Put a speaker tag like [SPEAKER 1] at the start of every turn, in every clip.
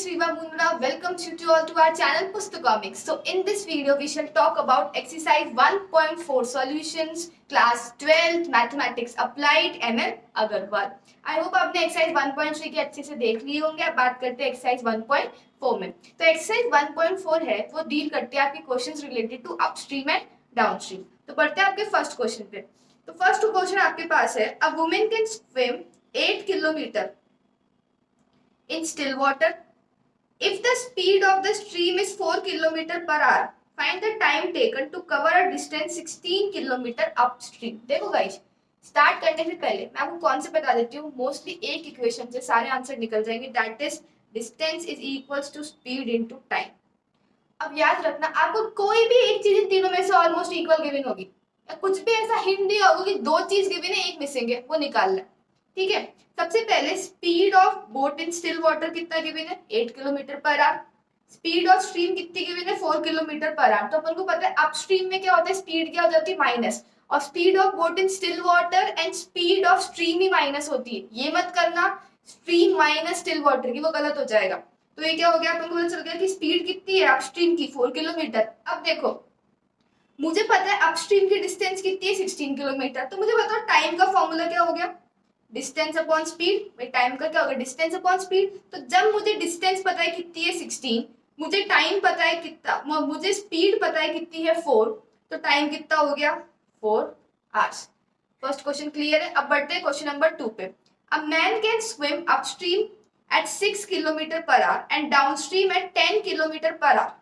[SPEAKER 1] Shiva Munra welcomes you to all to our channel Pustucomics. So in this video we shall talk about exercise 1.4 solutions class 12 mathematics applied MM Agarwal. I hope आपने exercise 1.3 के अच्छे से देख लिए होंगे. अब बात करते हैं exercise 1.4 में. तो exercise 1.4 है वो डील करते हैं आपके questions related to upstream and downstream. तो पढ़ते हैं आपके फर्स्ट क्वेश्चन पे. तो फर्स्ट क्वेश्चन आपके पास है a woman can swim 8 kilometre in still water. If the speed of the stream is 4 km per hour, find the time taken to cover a distance 16 km upstream. देखो guys, start करने से पहले मैं आपको concept बता देती हूँ. Mostly एक इक्वेशन से सारे आंसर निकल जाएंगे. That is distance is equals to speed into time. अब याद रखना, आपको कोई भी एक चीज इन तीनों में से ऑलमोस्ट इक्वल गिवन होगी. कुछ भी ऐसा हिंट दिया होगा कि दो चीज गिवन है, एक मिसिंग है, वो निकालना है. ठीक है. सबसे पहले speed of boat in still water कितना गिवन है? 8 kilometre per our. Speed of stream कितनी गिवन है? 4 किलोमीटर पर आवर. तो अपन को पता है अपस्ट्रीम में क्या होता है, स्पीड क्या हो जाती है? माइनस. और speed of boat in still water and speed of stream he minus होती है. ये मत करना स्ट्रीम माइनस स्टिल वाटर की, वो गलत हो जाएगा. तो ये क्या हो गया, अपन को पता चल गया कि स्पीड कितनी है अपस्ट्रीम की? 4 किलोमीटर. अब देखो, मुझे पता है अपस्ट्रीम की डिस्टेंस कितनी है? 16 किलोमीटर. तो मुझे बताओ टाइम का फॉर्मूला क्या हो गया? Distance upon speed. टाइम का क्या होगा? Distance upon speed. तो जब मुझे डिस्टेंस पता है कितनी है 16, मुझे टाइम पता है कितना, मुझे स्पीड पता है कितनी है 4, तो टाइम कितना हो गया? 4 आवर्स. फर्स्ट क्वेश्चन क्लियर है. अब बढ़ते हैं क्वेश्चन नंबर 2 पे. A man can swim upstream at 6 kilometre per hour and downstream at 10 kilometre per hour.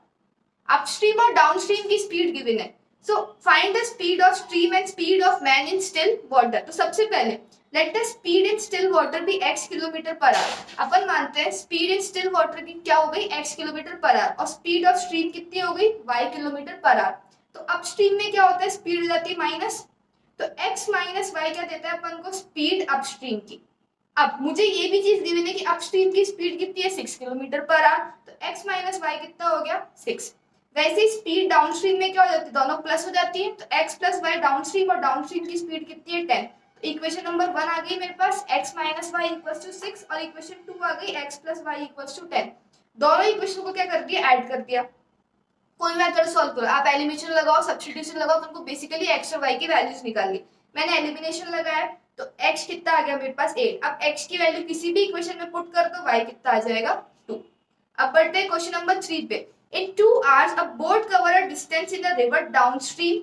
[SPEAKER 1] Upstream और डाउनस्ट्रीम की स्पीड गिवन है. So find the speed of stream and speed of man in still water. तो सबसे पहले let the speed in still water be x kilometre per hour. अपन मानते हैं speed in still water की क्या हो गई? x kilometre per our. और स्पीड ऑफ स्ट्रीम कितनी हो गई? y kilometre per our. तो अपस्ट्रीम में क्या होता है? स्पीड हो जाती है माइनस. तो x माइनस y क्या देता है अपन को? स्पीड अपस्ट्रीम की. अब मुझे ये भी चीज गिवन है कि अपस्ट्रीम की स्पीड कितनी है? 6 किलोमीटर पर आवर. तो x माइनस y कितना हो गया? 6. वैसे ही स्पीड डाउनस्ट्रीम में क्या हो जाती है? दोनों प्लस हो जाती है. तो x प्लस वाई डाउनस्ट्रीम, और डाउनस्ट्रीम की स्पीड कितनी है? 10. इक्वेशन नंबर 1 आ गई मेरे पास x minus y equals to 6, और इक्वेशन 2 आ गई x plus y equals to 10. दोनों इक्वेशन को क्या कर दिया? ऐड कर दिया. कोई मेथड सॉल्व करो, आप एलिमिनेशन लगाओ, सब्स्टिट्यूशन लगाओ, तुमको बेसिकली x और y की वैल्यूज निकालनी. मैंने एलिमिनेशन लगाया तो x कितना आ गया मेरे पास? 8. अब x की वैल्यू किसी भी इक्वेशन में पुट कर दो, y कितना आ जाएगा? 2. अब बढ़ते हैं क्वेश्चन नंबर 3 पे. In 2 hours, a boat covered a distance in the river downstream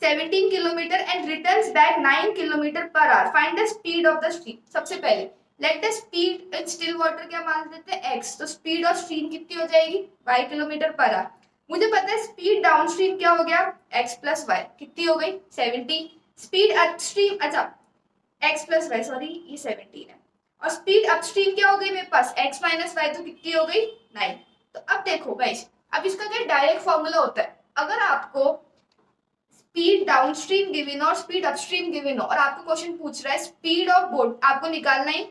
[SPEAKER 1] 17 km and returns back 9 km per hour. Find the speed of the stream. सबसे पहले let the speed in still water क्या मान लेते हैं? x. तो speed of stream कितनी हो जाएगी? y kilometre per our. मुझे पता है speed downstream क्या हो गया? x plus y. कितनी हो गई? 17. speed upstream, अच्छा x plus y, सॉरी ये 17 है. और speed upstream क्या हो गई मेरे पास? x minus y. तो कितनी हो गई? 9. तो अब देखो गाइस, अब इसका क्या डायरेक्ट फॉर्मूला होता है. अगर आपको स्पीड डाउनस्ट्रीम गिवन और स्पीड अपस्ट्रीम गिवन हो, और आपको क्वेश्चन पूछ रहा है स्पीड ऑफ बोट आपको निकालना है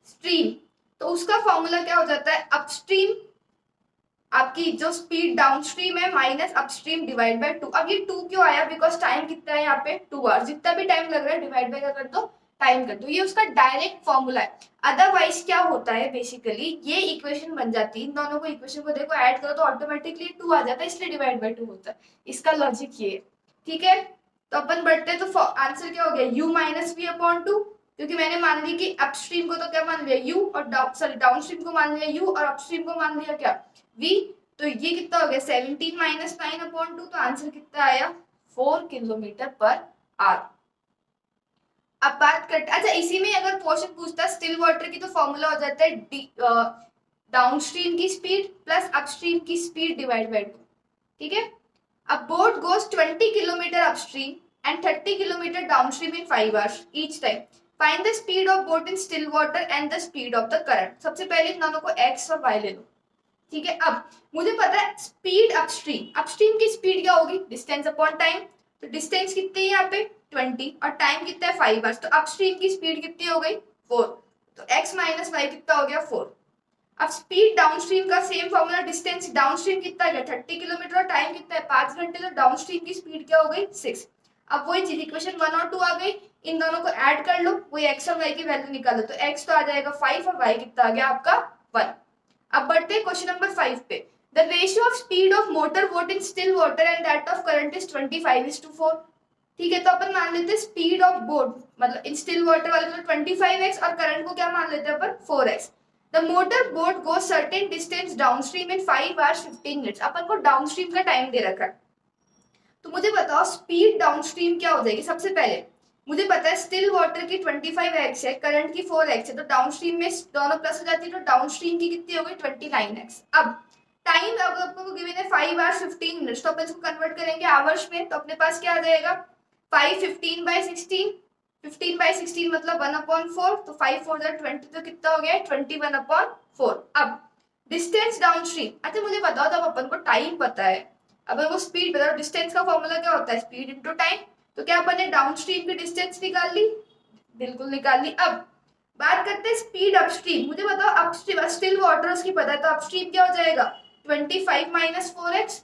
[SPEAKER 1] स्ट्रीम, तो उसका फॉर्मूला क्या हो जाता है? अपस्ट्रीम आपकी जो स्पीड डाउनस्ट्रीम है माइनस अपस्ट्रीम डिवाइड बाय 2. अब ये 2 क्यों आया? बिकॉज टाइम कितना है यहाँ पे? 2 आवर्स. जितना भी टाइम लग रहा है डिवाइड बाय कर दो, टाइम कर दो. ये उसका डायरेक्ट फॉर्मूला है. अदरवाइज क्या होता है, बेसिकली ये इक्वेशन बन जाती है, इन दोनों को इक्वेशन को देखो ऐड करो तो ऑटोमेटिकली 2 आ जाता है, इसलिए डिवाइड बाय 2 होता है. इसका लॉजिक ये है. ठीक है. तो अपन बढ़ते हैं. तो आंसर क्या हो गया? u माइनस वी अपॉन 2, क्योंकि मैंने मान ली कि अपस्ट्रीम को तो क्या मान लिया? u, और डाउनस्ट्रीम को मान लिया u, और अपस्ट्रीम को मान लिया क्या? v. तो ये कितना हो गया? 17 माइनस 9 अपॉन 2. तो आंसर कितना आया? 4 किलोमीटर पर आवर. अब बात करते, अच्छा इसी में अगर क्वेश्चन पूछता स्टिल वाटर की, तो फॉर्मूला हो जाता है डाउनस्ट्रीम की स्पीड प्लस अपस्ट्रीम की स्पीड डिवाइड बाय 2. ठीक है. अब boat goes 20 kilometre upstream and 30 kilometre downstream in 5 hours each time. Find the speed of boat in still water and the speed of the current. सबसे पहले इन दोनों को x और y ले लो. ठीक है. अब मुझे पता है स्पीड अपस्ट्रीम, अपस्ट्रीम की स्पीड क्या होगी? Distance upon time. तो डिस्टेंस कितनी है यहाँ पे? 20, और टाइम कितना है? 5 आवर्स. तो अपस्ट्रीम की स्पीड कितनी हो गई? 4. तो x माइनस वाई कितना हो गया? 4. अब स्पीड डाउनस्ट्रीम का सेम फॉर्मूला, डिस्टेंस डाउनस्ट्रीम कितना गया? 30 किलोमीटर, और टाइम कितना है? 5 घंटे. तो डाउनस्ट्रीम की स्पीड क्या हो गई? 6. अब वही चीज इक्वेशन 1 और 2 आ गई, इन दोनों को ऐड कर लो, वही x और y की वैल्यू निकालो. तो x तो आ जाएगा 5 और y कितना आ गया आपका? 1. अब बढ़ते हैं क्वेश्चन नंबर 5 पे। The ratio of speed of motor boat in still water and that of current is 25:4। ठीक है, तो अपन मान लेते हैं स्पीड ऑफ बोट मतलब इन स्टिल वाटर वाले को 25x और करंट को क्या मान लेते हैं अपन 4x। The motor boat goes certain distance downstream in 5 hours 15 minutes। अपन को डाउनस्ट्रीम का टाइम दे रखा है, तो मुझे बताओ स्पीड डाउनस्ट्रीम क्या हो जाएगी। सबसे पहले मुझे पता है स्टिल वाटर की 25x है, करंट की 4x है, तो डाउनस्ट्रीम में दोनों प्लस हो जाती है, तो डाउनस्ट्रीम की कितनी हो गई 29x। अब टाइम अब आपको गिवन है 5 hours 15 minutes, तो अपन इसको कन्वर्ट करेंगे आवर्स में, तो अपने पास क्या आ जाएगा 5 15/16, 15/16 मतलब 1/4, तो 5 4 20, तो कितना हो गया 21/4। अब डिस्टेंस डाउनस्ट्रीम, अच्छा मुझे बताओ जब अपन को टाइम पता है, अब वो स्पीड बताओ, डिस्टेंस का फॉर्मूला क्या होता है स्पीड इनटू टाइम, तो क्या अपन ने डाउनस्ट्रीम की डिस्टेंस निकाल ली, बिल्कुल निकाल ली। अब बात करते हैं स्पीड अपस्ट्रीम, मुझे बताओ अपस्ट्रीम स्टिल वाटर उसकी पता है, तो अपस्ट्रीम क्या हो जाएगा 25 - 4x,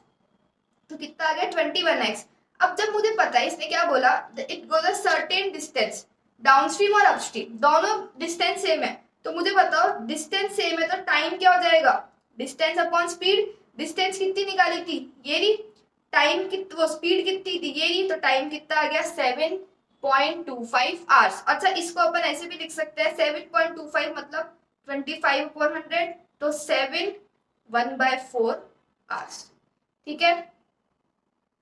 [SPEAKER 1] तो कितना आ गया 21x। अब जब मुझे पता है इसने क्या बोला, it goes a certain distance, downstream और अपस्ट्रीम दोनों डिस्टेंस सेम है, तो मुझे बताओ डिस्टेंस सेम है तो टाइम क्या हो जाएगा डिस्टेंस अपॉन स्पीड। डिस्टेंस कितनी निकाली थी ये रही, टाइम कित वो स्पीड कितनी थी ये रही, तो टाइम कितना आ गया 7.25 आवर्स। अच्छा इसको अपन ऐसे भी लिख सकते हैं 7.25 मतलब 25/100, तो 7 1/4 आवर्स। ठीक है,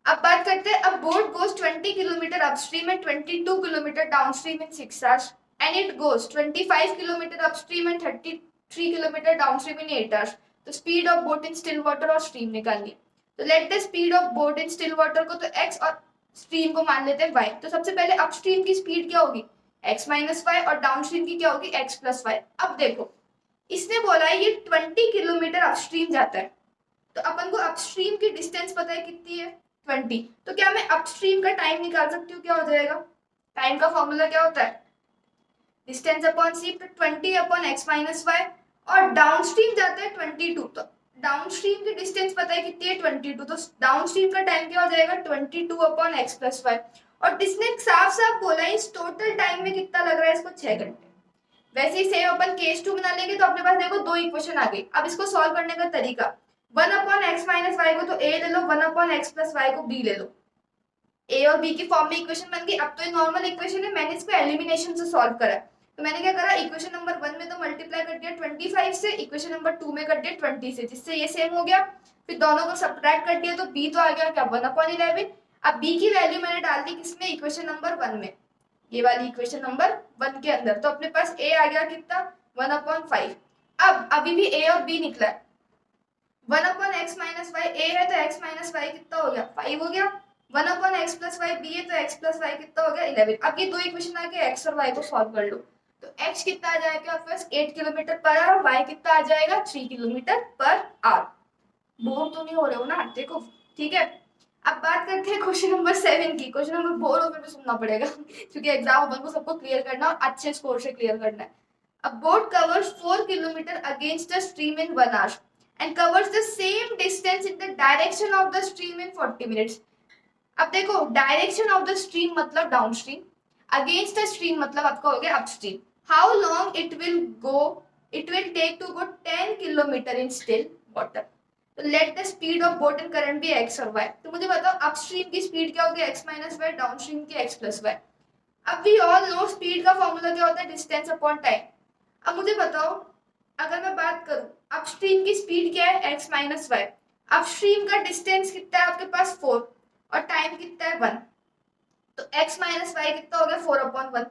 [SPEAKER 1] अब बात करते हैं, अब boat goes 20 kilometre upstream and 22 kilometre downstream in 6 hours and it goes 25 kilometre upstream and 33 kilometre downstream in 8 hours। तो speed of boat in still water और स्ट्रीम निकालनी है, तो let the speed of boat in still water को तो x और stream को मान लेते हैं y। तो सबसे पहले अपस्ट्रीम की स्पीड क्या होगी x - y और डाउनस्ट्रीम की क्या होगी x + y। अब देखो इसने बोला है ये 20 किलोमीटर अपस्ट्रीम जाता है, तो अपन को अपस्ट्रीम की डिस्टेंस पता है कितनी है 20, तो क्या मैं अपस्ट्रीम का टाइम निकाल सकती हूँ, क्या हो जाएगा टाइम का फॉर्मूला क्या होता है डिस्टेंस अपॉन सी, तो 20/x - y, और डाउनस्ट्रीम जाता है 22, तो डाउनस्ट्रीम की डिस्टेंस पता है कितनी है 22, तो डाउनस्ट्रीम का टाइम क्या हो जाएगा 22/x + y। और इसने साफ साफ बोला है इस टोटल टाइम में कितना लग रहा है इसको 6 घंटे। वैसे ही सेम अपन केस 2 बना लेंगे, तो अपने पास देखो दो इक्वेशन आ गई। अब इसको सॉल्व करने का तरीका 1/x - y को तो a ले लो, 1/x + y को b ले लो, a और b की फॉर्म में इक्वेशन बन गई। अब तो ये नॉर्मल इक्वेशन है, मैंने इसको एलिमिनेशन से सॉल्व करा, तो मैंने क्या करा इक्वेशन नंबर 1 में तो मल्टीप्लाई कर दिया 25 से, इक्वेशन नंबर 2 में कर दिया 20 से, जिससे ये सेम हो गया, फिर दोनों को सब्ट्रैक्ट कर दिया तो b तो आ गया क्या 1/11। अब b की वैल्यू मैंने डाल दी किसमें इक्वेशन नंबर 1 में, ये वाली इक्वेशन नंबर 1 के अंदर, तो अपने पास a आ गया कितना 1/5। अब अभी भी a और b निकला है, 1/x - y a है तो x - y कितना हो गया 5 हो गया, 1/x + y b है तो x + y कितना हो गया 11। अब ये दो इक्वेशन आके x और y को सॉल्व कर लो, तो x कितना आ जाएगा आपके पास 8 किलोमीटर पर आवर, y कितना आ जाएगा 3 किलोमीटर पर आवर। बोर तो नहीं हो रहे हो ना देखो, ठीक है। अब बात करते हैं क्वेश्चन नंबर 7 की। क्वेश्चन नंबर बोर होकर भी सुनना पड़ेगा क्योंकि एग्जाम अपन को सबको क्लियर करना और अच्छे स्कोर से क्लियर करना है। A boat covers 4 kilometers against the stream in 1 hour and covers the same distance in the direction of the stream in 40 minutes. अब देखो डायरेक्शन ऑफ द स्ट्रीम मतलब डाउनस्ट्रीम, अगेंस्ट द स्ट्रीम मतलब आपका हो गया upstream. How long it will take to go 10 kilometre in still water, तो let the speed of boat and current भी x और y। तो मुझे बताओ अपस्ट्रीम की स्पीड क्या होगी x - y, डाउनस्ट्रीम की x + y। अब वी ऑल नो स्पीड का फॉर्मूला क्या होता है डिस्टेंस अपॉन टाइम। अब मुझे बताओ अगर मैं बात करूं अपस्ट्रीम की स्पीड क्या है x - y, अपस्ट्रीम का डिस्टेंस कितना है आपके पास 4 और टाइम कितना है 1, तो x - y कितना हो गया 4/1।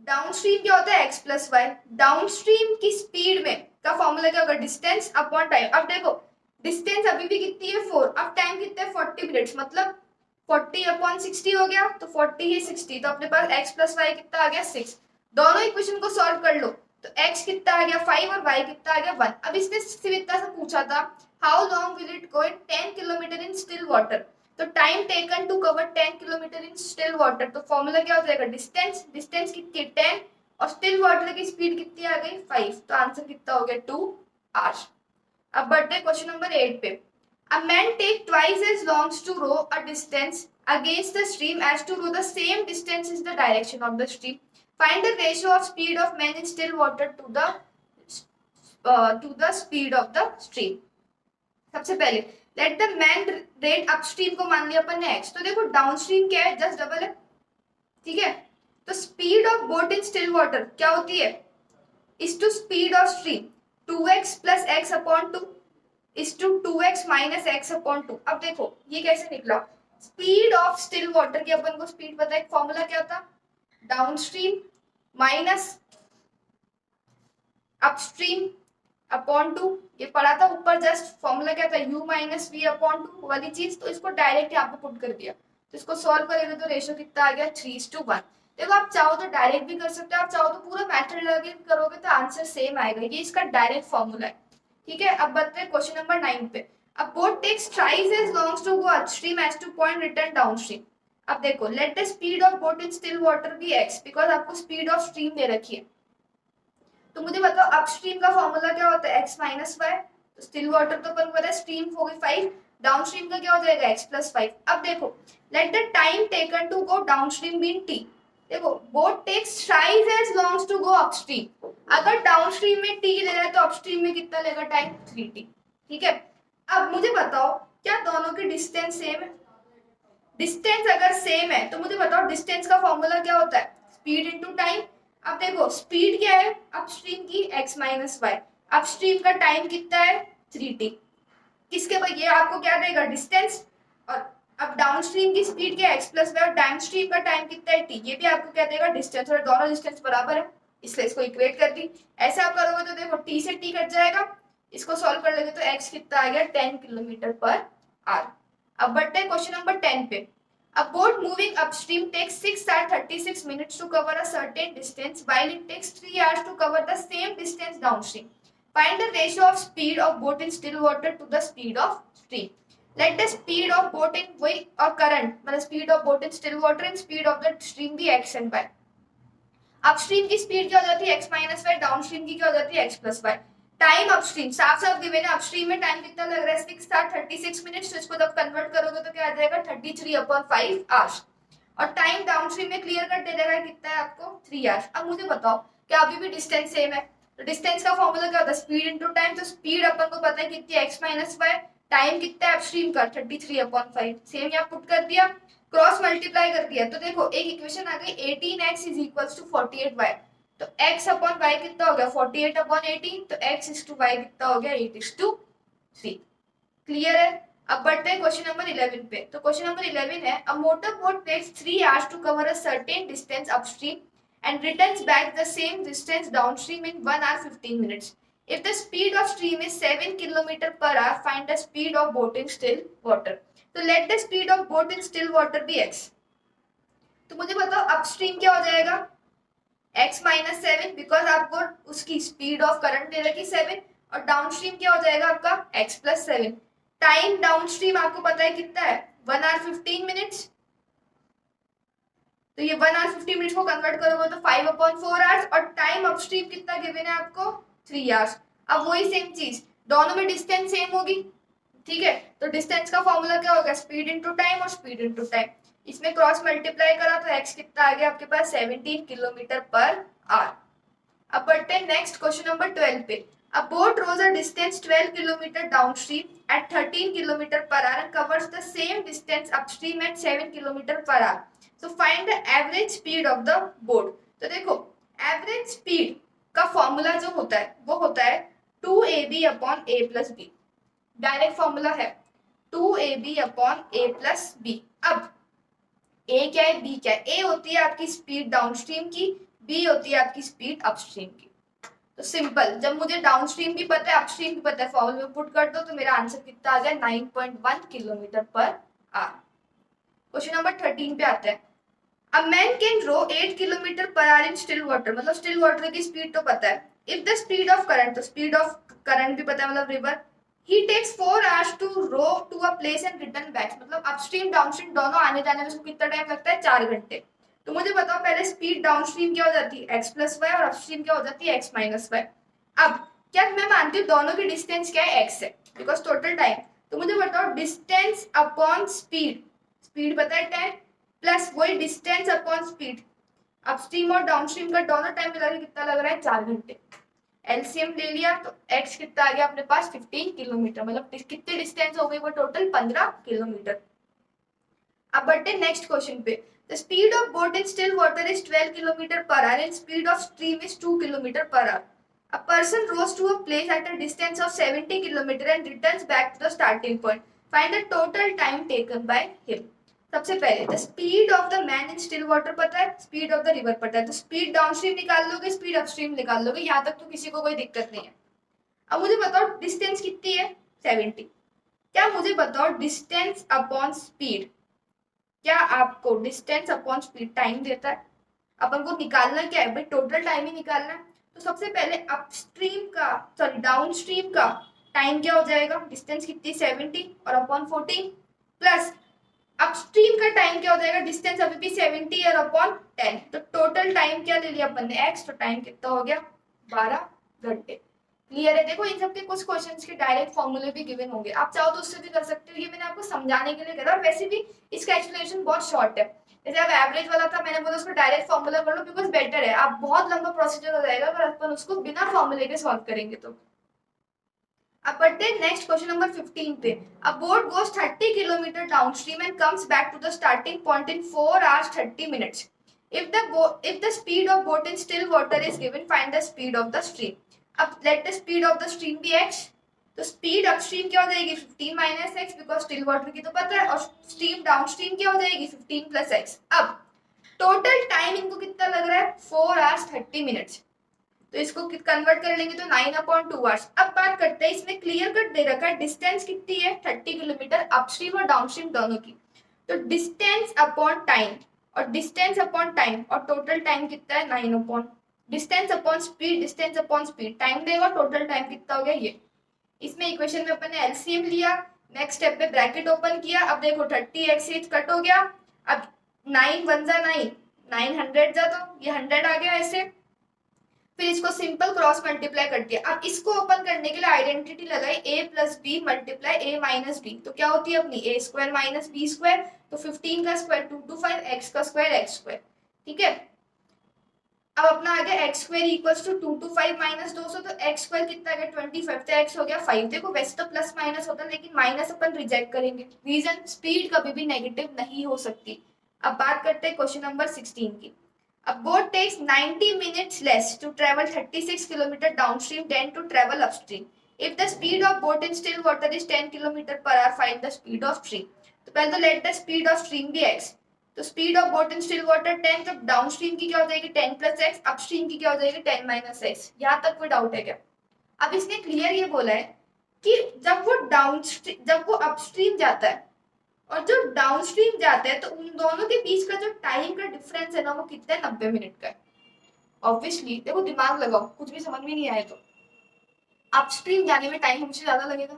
[SPEAKER 1] डाउनस्ट्रीम क्या होता है x + y, डाउनस्ट्रीम की स्पीड में का फॉर्मूला क्या होगा डिस्टेंस अपॉन टाइम। अब देखो डिस्टेंस अभी भी कितनी है 4, अब टाइम कितना है 40 मिनट्स, मतलब 40/60 हो गया, तो 40 है 60, तो अपने पास x + y कितना आ गया 6। दोनों इक्वेशन को सॉल्व कर लो, तो x कितना आ गया 5 और y कितना आ गया 1। अब इसने सिर्फ इतना सा पूछा था how long will it go in 10 kilometre in still water, तो time taken to cover 10 kilometre in still water, तो फॉर्मूला क्या हो जाएगा डिस्टेंस कितनी 10 और स्टिल वाटर की स्पीड कितनी आ गई 5, तो आंसर कितना हो गया 2 hours। अब बढ़ते क्वेश्चन नंबर 8 पे। A man take twice as long to row a distance against the stream as to row the same distance in the direction of the stream. Find the ratio of speed of man in still water to the to the speed of the stream. सबसे पहले let the man rate upstream को मान लिया अपन ने x, तो देखो downstream क्या है, जस्ट डबल है, ठीक है। तो speed of boat in still water क्या होती है, is to speed of stream 2x plus x upon 2 is to 2x minus x upon 2। अब देखो ये कैसे निकला, स्पीड ऑफ स्टिल वाटर की अपन को स्पीड पता है, फॉर्मूला क्या था, डाउनस्ट्रीम माइनस अपस्ट्रीम अपॉन 2, ये पढ़ा था ऊपर, जस्ट फॉर्मूला क्या था, u माइनस वी अपॉन 2 वाली चीज, तो इसको डायरेक्ट यहाँ पे पुट कर दिया, तो इसको सॉल्व करेंगे तो रेशियो कितना आ गया 3:1। देखो आप चाहो तो डायरेक्ट भी कर सकते हो, आप चाहो तो पूरा मेथड लगे करोगे तो आंसर सेम आएगा, ये इसका डायरेक्ट फॉर्मूला है, ठीक है। अब बढ़ते हैं क्वेश्चन नंबर 9 पे। अब boat takes thrice as long to go upstream as to point return downstream. अब देखो let the speed of boat in still water be x, because आपको स्पीड ऑफ स्ट्रीम दे रखी है, तो मुझे बताओ अपस्ट्रीम का फॉर्मूला क्या होता है, x माइनस वाई, तो स्टिल वाटर तो अपन पता है स्ट्रीम हो गई 5, डाउनस्ट्रीम का क्या हो जाएगा x प्लस 5। अब देखो let the time taken to go downstream been t, देखो boat takes thrice as long to go upstream, अगर डाउनस्ट्रीम में t ले रहा है तो अपस्ट्रीम में कितना लेगा टाइम 3t, ठीक है। अब मुझे बताओ क्या दोनों की डिस्टेंस सेम है, डिस्टेंस अगर सेम है तो मुझे बताओ डिस्टेंस का फॉर्मूला क्या होता है, स्पीड इनटू टाइम। अब देखो स्पीड क्या है अपस्ट्रीम की x माइनस वाई, अपस्ट्रीम का टाइम कितना है 3t, किसके भाई ये आपको क्या देगा डिस्टेंस, और अब डाउनस्ट्रीम की स्पीड क्या है x प्लस वाई, और डाउनस्ट्रीम का टाइम कितना है t, ये भी आपको क्या देगा डिस्टेंस, और दोनों डिस्टेंस बराबर है इसलिए इसको इक्वेट कर दी। ऐसे आप करोगे तो देखो t से t कट जाएगा, इसको सॉल्व कर लेंगे तो x कितना आ गया 10 किलोमीटर पर आवर। अब बढ़ते हैं क्वेश्चन नंबर 10 पे। A boat moving upstream takes 6 hours 36 minutes to cover a certain distance, while it takes 3 hours to cover the same distance downstream. Find the ratio of speed of boat in still water to the speed of stream. Let the speed of boat in way or current, मतलब speed of boat in still water and speed of the stream be x and y. Upstream की speed क्या हो जाती है x minus Y, downstream की क्या हो जाती है x plus y. Time upstream साफ साफ गिवन है, अपस्ट्रीम में टाइम कितना लग रहा है 6 आवर 36 मिनट्स, तो इसको जब कन्वर्ट करोगे तो क्या आ जाएगा 33/5 आवर्स, और टाइम डाउनस्ट्रीम में क्लियर कट दे देगा कितना है आपको 3 आवर्स। अब मुझे बताओ क्या अभी भी डिस्टेंस सेम है, तो डिस्टेंस का फॉर्मूला क्या होता है स्पीड इनटू टाइम, तो स्पीड अपन को पता है कितनी है x माइनस वाई, टाइम कितना है अपस्ट्रीम का 33/5, सेम यहाँ पुट कर दिया, क्रॉस मल्टीप्लाई कर दिया, तो देखो एक इक्वेशन आ गई 18x is equals to 48y, तो x अपॉन y कितना हो गया 48/18, तो x इज टू y कितना हो गया 8:3। क्लियर है। अब बढ़ते हैं क्वेश्चन नंबर 11 पे। तो क्वेश्चन नंबर 11 है, a motor boat takes 3 hours to cover a certain distance upstream and returns back the same distance downstream in 1 hour 15 minutes. If the speed of stream is 7 km per hour, find the speed of boat in still water. तो let the speed of boat in still water be x. तो मुझे बताओ upstream क्या हो जाएगा x minus 7, because आपको उसकी speed of current दे रखी 7, और डाउनस्ट्रीम क्या हो जाएगा आपका x प्लस 7। टाइम डाउनस्ट्रीम आपको पता है कितना है 1 hour 15 minutes, तो ये 1 hour 15 minutes को कन्वर्ट करोगे तो 5/4 hours, और टाइम अपस्ट्रीम कितना गिवन है आपको 3 hours। अब वही सेम चीज दोनों में डिस्टेंस सेम होगी, ठीक है, तो डिस्टेंस का फॉर्मूला क्या होगा स्पीड इनटू टाइम और स्पीड इनटू टाइम, इसमें क्रॉस मल्टीप्लाई करा तो x कितना आ गया आपके पास 17 किलोमीटर पर आवर। अब बढ़ते हैं नेक्स्ट क्वेश्चन नंबर 12 पे। A boat rows a distance 12 km downstream at 13 km per hour and covers the same distance upstream at 7 km per hour. So find the average speed of the boat. तो देखो average speed का formula जो होता है वो होता है 2ab upon a plus b, direct formula है 2ab upon a plus b. अब a क्या है b क्या है, a होती है आपकी स्पीड डाउनस्ट्रीम की, b होती है आपकी स्पीड अपस्ट्रीम की। तो सिंपल, जब मुझे डाउनस्ट्रीम भी पता है अपस्ट्रीम भी पता है, फॉर्मूले में पुट कर दो तो मेरा आंसर कितना आ गया 9.1 kilometre per our. Question number 13 पे आते हैं। A man can row 8 kilometre per hour in still water, मतलब स्टिल वाटर की स्पीड तो पता है, if the speed of current, तो स्पीड ऑफ करंट भी पता है मतलब river, he takes 4 hours to row to a place and return back, मतलब अपस्ट्रीम डाउनस्ट्रीम दोनों आने जाने में उसको कितना टाइम लगता है 4 घंटे। तो मुझे बताओ पहले स्पीड डाउनस्ट्रीम क्या हो जाती है x प्लस वाई, और अपस्ट्रीम क्या हो जाती है x माइनस वाई। अब क्या मैं मानती हूँ दोनों की डिस्टेंस क्या है x है, बिकॉज टोटल टाइम, तो मुझे बताओ डिस्टेंस अपॉन स्पीड, स्पीड पता है 10 प्लस वही डिस्टेंस अपॉन स्पीड, अपस्ट्रीम और डाउनस्ट्रीम का दोनों टाइम मिला के कितना लग रहा है 4 घंटे। एलसीएम ले लिया तो x कितना आ गया अपने पास 15 किलोमीटर, मतलब कितनी डिस्टेंस हो गई वो टोटल 15 किलोमीटर। अब बढ़ते हैं नेक्स्ट क्वेश्चन पे। The speed of boat in still water is 12 kilometre per hour and speed of stream is 2 kilometre per our. A person rose to a place at a distance of 70 kilometer and returns back to the starting point. Find the total time taken by him. सबसे पहले the speed of the man in still water पता है, speed of the river पता है, तो speed downstream निकाल लोगे, speed upstream निकाल लोगे, यहाँ तक तो किसी को कोई दिक्कत नहीं है। अब मुझे बताओ डिस्टेंस कितनी है 70। क्या मुझे बताओ डिस्टेंस अपॉन स्पीड, क्या आपको डिस्टेंस अपॉन स्पीड टाइम देता है? अपन को निकालना क्या है भाई, टोटल टाइम ही निकालना है। तो सबसे पहले अपस्ट्रीम का सॉरी डाउनस्ट्रीम का टाइम क्या हो जाएगा, डिस्टेंस कितनी 70 और अपॉन 14 प्लस अपस्ट्रीम का टाइम क्या हो जाएगा, डिस्टेंस अभी भी 70 और अपॉन 10, तो टोटल टाइम क्या ले लिया अपन ने x, तो टाइम कितना हो गया 12 घंटे। क्लियर है? देखो इन सबके कुछ क्वेश्चंस के डायरेक्ट फॉर्मूले भी गिवन होंगे, आप चाहो तो उससे भी कर सकते हो, ये मैंने आपको समझाने के लिए करा, और वैसे भी इसका एक्सप्लेनेशन बहुत शॉर्ट है। जैसे अब एवरेज वाला था, मैंने बोला उसको डायरेक्ट फॉर्मूला कर लो बिकॉज बेटर है, आप बहुत लंबा प्रोसीजर हो जाएगा अगर अपन उसको बिना फॉर्मूले के सॉल्व करेंगे तो। अब बढ़ते हैं नेक्स्ट क्वेश्चन नंबर 15 पे। A boat goes 30 kilometre downstream and comes back to the starting point in 4 hours 30 minutes. If the speed of boat in still water is given, find the speed of the stream. अब let the speed of the stream be x, तो speed upstream क्या हो जाएगी 15 minus x, because still water की तो पता है, और स्ट्रीम डाउनस्ट्रीम क्या हो जाएगी 15 प्लस एक्स। अब टोटल टाइम इनको कितना लग रहा है 4 hours 30 minutes, तो इसको कन्वर्ट कर लेंगे तो 9/2 hours। अब बात करते हैं, इसमें क्लियर कट दे रखा है डिस्टेंस कितनी है 30 किलोमीटर अपस्ट्रीम और डाउनस्ट्रीम दोनों की, तो डिस्टेंस अपॉन टाइम और डिस्टेंस अपॉन टाइम और टोटल टाइम कितना है 9 upon distance upon speed, distance upon speed time देगा, टोटल टाइम कितना हो गया ये। इसमें इक्वेशन में अपन ने एलसीएम लिया, नेक्स्ट स्टेप पे ब्रैकेट ओपन किया, अब देखो 30x कट हो गया, अब 9 1 जा 9 900 जा, तो ये 100 आ गया ऐसे, फिर इसको सिंपल क्रॉस मल्टीप्लाई कर दिया। अब इसको ओपन करने के लिए आइडेंटिटी लगाई a plus b multiply a minus b, तो क्या होती है अपनी a square minus b square, तो 15 का स्क्वायर 225, x का स्क्वायर x स्क्वायर, ठीक है। अब अपना आ गया x square equals to 225 minus 200, तो x स्क्वायर कितना आ गया 25, तो x हो गया 5। देखो वैसे तो प्लस माइनस होता है लेकिन माइनस अपन रिजेक्ट करेंगे, रीजन स्पीड कभी भी नेगेटिव नहीं हो सकती। अब बात करते हैं क्वेश्चन नंबर 16 की। A boat takes 90 minutes less to travel 36 km downstream than to travel upstream. If the speed of boat in still water is 10 km per hour, find the speed of stream. तो पहले तो let the speed of stream be x. तो speed of boat in still water 10, तो downstream की क्या हो जाएगी 10 plus x, upstream की क्या हो जाएगी 10 minus x। यहाँ तक कोई डाउट है क्या? अब इसने क्लियर ये बोला है कि जब वो अपस्ट्रीम जाता है और जो डाउनस्ट्रीम जाते हैं तो उन दोनों के बीच का जो टाइम का डिफरेंस है ना वो कितना है 90 मिनट का है। ऑब्वियसली देखो दिमाग लगाओ, कुछ भी समझ में नहीं आए तो अपस्ट्रीम जाने में टाइम हमसे ज्यादा लगेगा,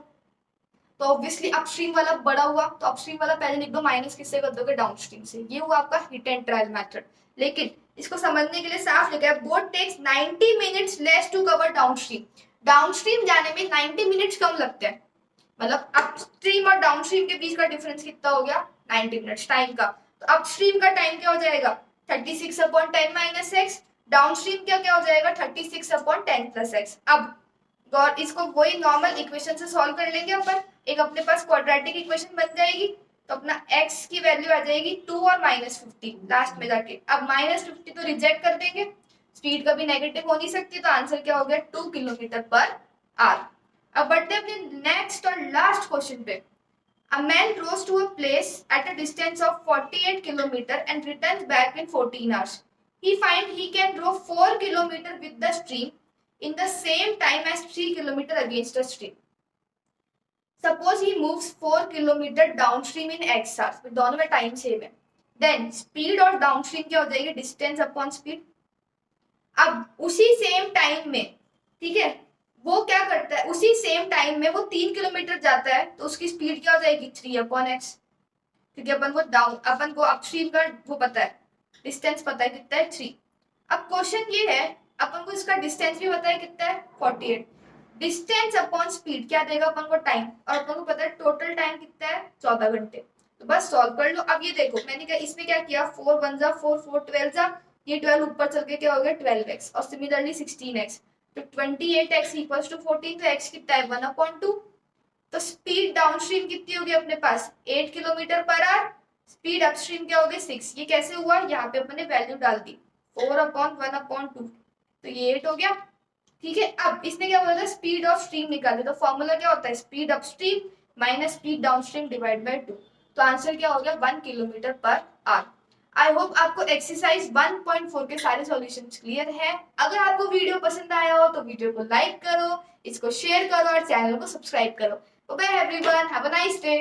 [SPEAKER 1] तो ऑब्वियसली अपस्ट्रीम वाला बड़ा हुआ, तो अपस्ट्रीम वाला पहले लिख दो, माइनस किससे कर दोगे डाउनस्ट्रीम से। ये हुआ आपका हिट एंड ट्रायल मेथड। लेकिन इसको समझने के लिए साफ लिखा है boat takes 90 minutes less to cover downstream. Downstream जाने में 90 मिनट्स कम लगते हैं, मतलब अपस्ट्रीम और डाउनस्ट्रीम के बीच का डिफरेंस कितना हो गया 90 मिनट्स टाइम का। तो अपस्ट्रीम का टाइम क्या हो जाएगा 36/10 माइनस एक्स, डाउनस्ट्रीम क्या हो जाएगा 36/10 प्लस एक्स। अब और इसको वही नॉर्मल इक्वेशन से सॉल्व कर लेंगे अपन, एक अपने पास क्वाड्रेटिक इक्वेशन बन जाएगी, तो अपना x की वैल्यू आ जाएगी 2 और -50 लास्ट में जाके। अब -50 तो रिजेक्ट कर देंगे, स्पीड कभी नेगेटिव हो नहीं सकती, तो आंसर क्या हो गया 2 किलोमीटर पर आवर। अब बढ़ते हैं अपने नेक्स्ट और लास्ट क्वेश्चन पे। A man rose to a place at a distance of 48 km and returns back in 14 hours. He finds he can row 4 km with the stream in the same time as 3 km against the stream. Suppose he moves 4 km downstream in x hours, तो दोनों में time same है। Then speed और downstream क्या हो जाएगी distance upon speed. अब उसी सेम टाइम में, ठीक है, वो क्या करता है उसी सेम टाइम में वो 3 किलोमीटर जाता है, तो उसकी स्पीड क्या हो जाएगी 3/x, क्योंकि अपन को अपस्ट्रीम का वो पता है, डिस्टेंस पता है कितना है 3। अब क्वेश्चन ये है अपन को इसका डिस्टेंस भी पता है कितना है 48, डिस्टेंस अपॉन स्पीड क्या देगा अपन को टाइम, और अपन को पता है टोटल टाइम कितना है 14 घंटे। तो बस सॉल्व कर लो। अब ये देखो मैंने क्या इसमें क्या किया 4 1 जा 4 4 12 जा, ये 12 ऊपर चल के क्या हो गया 12x, और सिमिलरली 16x, तो 28x इक्वल्स टू 14, तो x कितना है 1/2। तो स्पीड डाउनस्ट्रीम कितनी होगी अपने पास 8 kilometre per our, speed upstream क्या होगी 6। ये कैसे हुआ, यहाँ पे अपने वैल्यू डाल दी 4/1/2, तो ये 8 हो गया। ठीक है, अब इसने क्या बोला था स्पीड ऑफ स्ट्रीम निकाले, तो फॉर्मूला क्या होता है speed upstream minus speed downstream divide by 2। तो आंसर क्या हो गया 1 kilometre per our. I hope आपको एक्सरसाइज 1.4 के सारे सॉल्यूशंस क्लियर है। अगर आपको वीडियो पसंद आया हो तो वीडियो को लाइक करो, इसको शेयर करो और चैनल को सब्सक्राइब करो। Bye everyone, have a nice day.